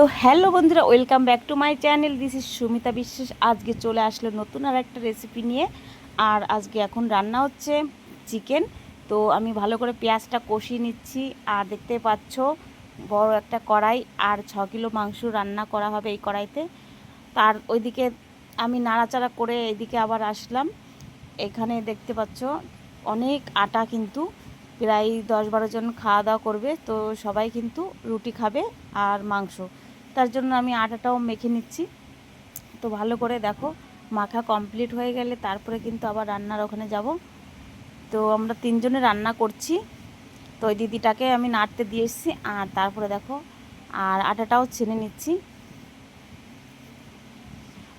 তো হ্যালো বন্ধুরা, welcome back to my channel. This is Sumita বিশ্বাস। আজকে চলে আসলো নতুন আর একটা রেসিপি নিয়ে। আর আজকে এখন রান্না হচ্ছে চিকেন। তো আমি ভালো করে পেঁয়াজটা কষিয়ে নিচ্ছি। আর দেখতে পাচ্ছ বড় একটা কড়াই, আর 6 কিলো মাংস রান্না করা হবে এই কড়াইতে। তার ওইদিকে আমি নাড়াচাড়া করে এইদিকে আবার আসলাম। এখানে দেখতে পাচ্ছ অনেক আটা, কিন্তু প্রায় 10-12 জন খাওয়া দাওয়া করবে। তো সবাই কিন্তু রুটি খাবে আর মাংস, তার জন্য আমি আটাটাও মেখে নিচ্ছি। তো ভালো করে দেখো, মাখা কমপ্লিট হয়ে গেলে তারপরে কিন্তু আবার রান্নার ওখানে যাব। তো আমরা 3 জনে রান্না করছি। তো ওই দিদিটাকে আমি নাড়তে দিয়ে এসেছি, আর তারপরে দেখো আর আটাটাও ছেনে নিচ্ছি।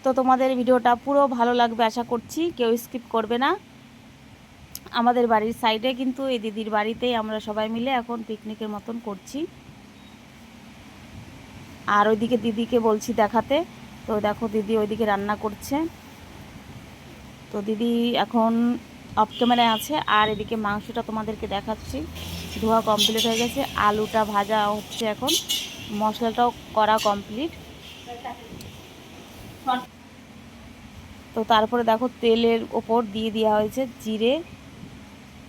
তো তোমাদের ভিডিওটা পুরো ভালো লাগবে আশা করছি, কেউ স্কিপ করবে না। আমাদের বাড়ির সাইডে কিন্তু এই দিদির বাড়িতেই আমরা সবাই মিলে এখন পিকনিকের মতন করছি। আর ওইদিকে দিদিকে বলছি দেখাতে। তো দেখো দিদি ওইদিকে রান্না করছে। তো দিদি এখন অফ ক্যামেরায় আছে। আর এদিকে মাংসটা তোমাদেরকে দেখাচ্ছি, ধোয়া কমপ্লিট হয়ে গেছে, আলুটা ভাজা হচ্ছে এখন, মশলাটাও করা কমপ্লিট। তো তারপরে দেখো তেলের ওপর দিয়ে দেওয়া হয়েছে জিরে,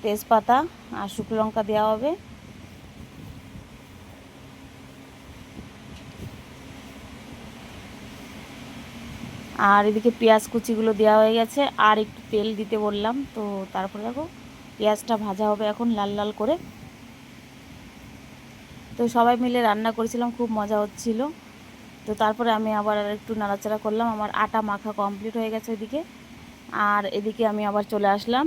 তেজপাতা আর শুকনো লঙ্কা দেওয়া হবে। আর এদিকে পেঁয়াজ কুচিগুলো দেওয়া হয়ে গেছে, আর একটু তেল দিতে বললাম। তো তারপরে দেখো পেঁয়াজটা ভাজা হবে এখন লাল লাল করে। তো সবাই মিলে রান্না করেছিলাম, খুব মজা হচ্ছিল। তো তারপরে আমি আবার একটু নাড়াচাড়া করলাম। আমার আটা মাখা কমপ্লিট হয়ে গেছে এদিকে। আর এদিকে আমি আবার চলে আসলাম।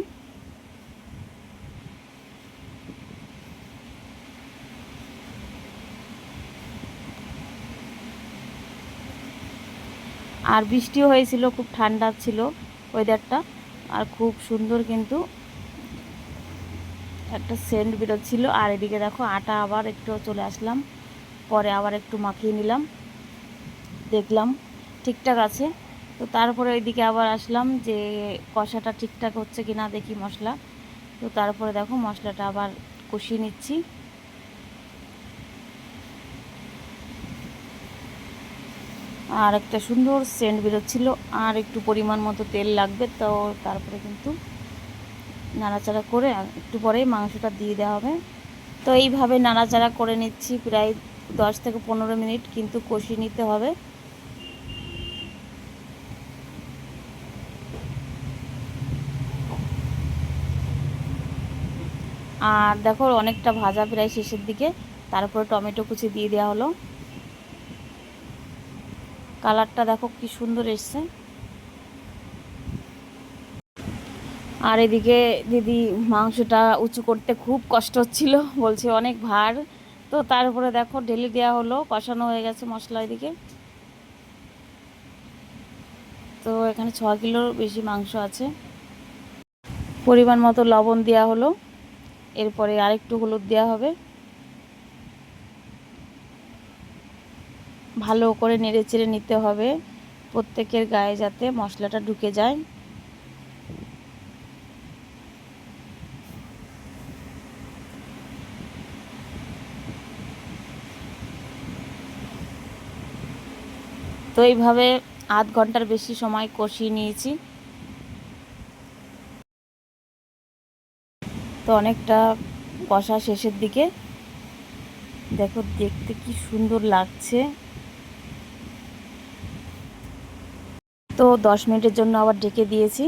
আর বৃষ্টিও হয়েছিল, খুব ঠান্ডা ছিল ওয়েদারটা, আর খুব সুন্দর কিন্তু একটা সেন্ট বেরোচ্ছিল। আর এদিকে দেখো আটা আবার একটু চলে আসলাম, পরে আবার একটু মাখিয়ে নিলাম, দেখলাম ঠিকঠাক আছে। তো তারপরে ওইদিকে আবার আসলাম যে কষাটা ঠিকঠাক হচ্ছে কিনা দেখি মশলা। তো তারপরে দেখো মশলাটা আবার কষিয়ে নিচ্ছি। আর একটা সুন্দর সেন্ট বেরোচ্ছিল। আর একটু পরিমাণ মতো তেল লাগবে। তো তারপরে কিন্তু নাড়াচাড়া করে একটু পরেই মাংসটা দিয়ে দেওয়া হবে। তো এইভাবে নাড়াচাড়া করে নিচ্ছি প্রায় 10 থেকে 15 মিনিট, কিন্তু কষিয়ে নিতে হবে। আর দেখো অনেকটা ভাজা প্রায় শেষের দিকে, তারপরে টমেটো কুচি দিয়ে দেওয়া হলো। কালারটা দেখো কি সুন্দর এসছে। আর এদিকে দিদি মাংসটা উঁচু করতে খুব কষ্ট হচ্ছিল, বলছে অনেক ভার। তো তারপরে দেখো ঢেলে দেওয়া হলো, কষানো হয়ে গেছে মশলা এদিকে। তো এখানে 6 কিলোর বেশি মাংস আছে। পরিমাণ মতো লবণ দেওয়া হলো, এরপরে আরেকটু হলুদ দেওয়া হবে। ভালো করে নেড়ে চেড়ে নিতে হবে, প্রত্যেকের গায়ে যাতে মশলাটা ঢুকে যায়। তো এইভাবে আধ ঘন্টার বেশি সময় কষিয়ে নিয়েছি। তো অনেকটা কষা শেষের দিকে, দেখো দেখতে কি সুন্দর লাগছে। তো 10 মিনিটের জন্য আবার ঢেকে দিয়েছি।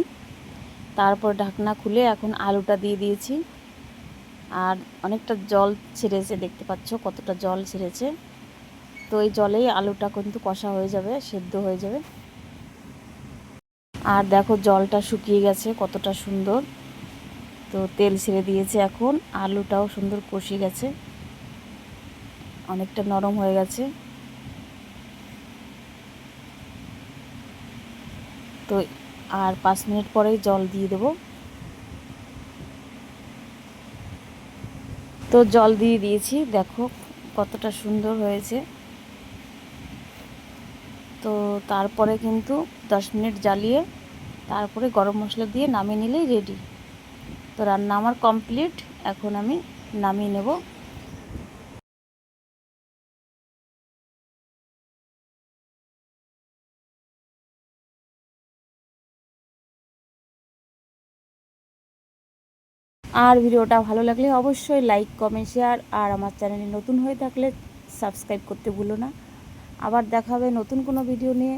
তারপর ঢাকনা খুলে এখন আলুটা দিয়ে দিয়েছি। আর অনেকটা জল ছেড়েছে, দেখতে পাচ্ছ কতটা জল ছেড়েছে। তো এই জলেই আলুটা কিন্তু কষা হয়ে যাবে, সেদ্ধ হয়ে যাবে। আর দেখো জলটা শুকিয়ে গেছে কতটা সুন্দর। তো তেল ছেড়ে দিয়েছে, এখন আলুটাও সুন্দর কষে গেছে, অনেকটা নরম হয়ে গেছে। তো আর 5 মিনিট পরেই জল দিয়ে দেব। তো জল দিয়ে দিয়েছি, দেখো কতটা সুন্দর হয়েছে। তো তারপরে কিন্তু 10 মিনিট জ্বালিয়ে তারপরে গরম মশলা দিয়ে নামিয়ে নিলেই রেডি। তো রান্না আমার কমপ্লিট, এখন আমি নামিয়ে নেব। আর ভিডিওটা ভালো লাগলে অবশ্যই লাইক কমেন্ট শেয়ার, আর আমার চ্যানেলে নতুন হয়ে থাকলে সাবস্ক্রাইব করতে ভুলো না। আবার দেখা হবে নতুন কোনো ভিডিও নিয়ে।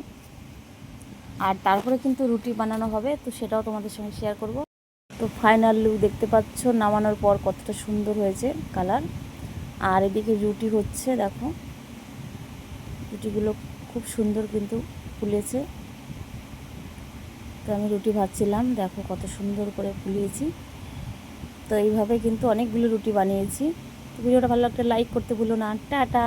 আর তারপরে কিন্তু রুটি বানানো হবে, তো সেটাও তোমাদের সঙ্গে শেয়ার করব। তো ফাইনাল লুক দেখতে পাচ্ছ নামানোর পর কতটা সুন্দর হয়েছে কালার। আর এদিকে রুটি হচ্ছে, দেখো রুটিগুলো খুব সুন্দর কিন্তু ফুলেছে। তো আমি রুটি ভাজছিলাম, দেখো কত সুন্দর করে ফুলিয়েছি। তো এইভাবে কিন্তু অনেকগুলো রুটি বানিয়েছি। তো ভিডিওটা ভালো লাগলে লাইক করতে ভুলো না। টাটা।